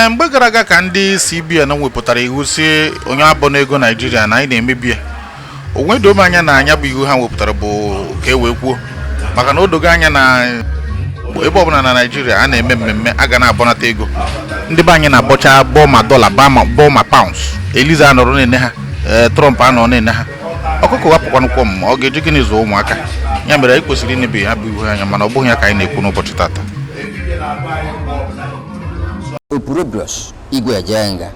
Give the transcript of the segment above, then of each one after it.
mgbe gara aga ka ndị CBN wepụtara iwu si onye abụ n'ego Nigeria na anyị na-emebi ya. Onwe dom anya na anya bụ iwu ha wepụtara bụ ka e wee kwuo maka na o dogo anya na ebe ọbụla na Nigeria a na-eme mmemme a ga na-abọnata ego. Ndị be anyị na-abọcha bọọ ma dọla bọọ ma pounds. Eliza anọrọ na-ene ha, Trump anọ na-ene ha. Ọkụkọ wapụkwanụkwọ m ọ ga-eji gịnị zụọ ụmụaka. Ya mere anyị kwesịrị inebe ha bụ iwu anya mana ọ bụghị ya ka anyị na-ekwu n'ụbọchị tata. Opurobios Igwe Ejenga.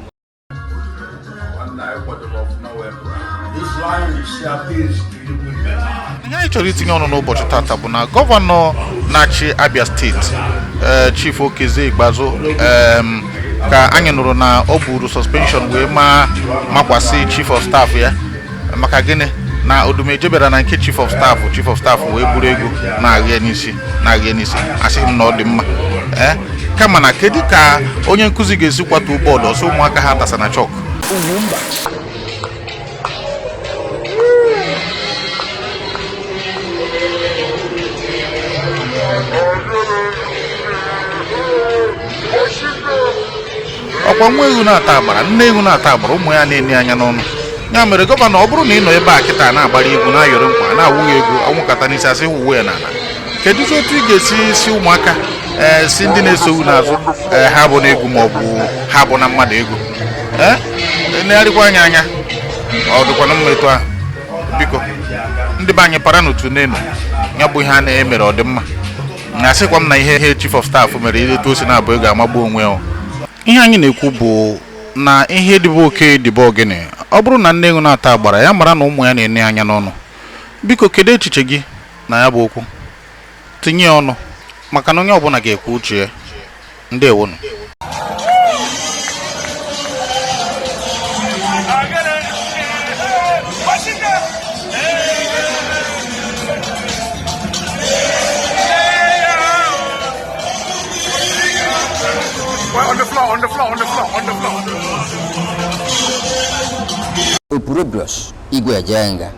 Ihe anyị chọrọ itinye ọnụ n'ụbọchị tata bụ na gọvanọ na-achị Abia steeti Chief Okezie Ikpeazụ ka anyị nụrụ na ọ buru suspension wee makwasị Chief of Staff ya maka gịnị na odumejebera na nke Chief of Staff wee buru ego na-agha n'isi asịghị m na ọ dị mma kama na kedu ka onye nkụzi ga-esi kwatu bọọdụ ọsọ ụmụaka ha tasa na chọk. Ọkwa nwa ewu na-ata agbara nne ewu na-ata agbara ụmụ ya na-enye anya n'ọnụ. Ya mere gọvanọ ọ bụrụ na ị nọ ebe a kịta na-agbara egwu na-ayọrọ nkwa na-awụghị ego ọnwụkata n'isi asị uwe ya n'ala kedu otu ị ga-esi si ụmụaka si ndị na-esowu n'azụ ha bụ n'egwu ma ọ bụ ha bụ na mmadụ ego na-arịkwa anya ọ dịkwa na mmetụ ahụ. Biko ndị be anyị para n'otu n'elu ya bụ ihe a na-emere ọ dị mma na asịkwa m na ihe Chief of Staff mere ileta osi na-abụ ego amagbu onwe. Ihe anyị na-ekwu bụ na ihe dịbụ oke dịbụ ogene. Ọ bụrụ na nne ego na-ata agbara ya mara na ụmụ ya na-ene anya n'ọnụ. Biko kedu echiche gị na ya bụ okwu tinye ọnụ maka na onye ọbụla ga-ekwu uche ya. Ndewonu. On the floor. Opurobios Igwe Ejenga.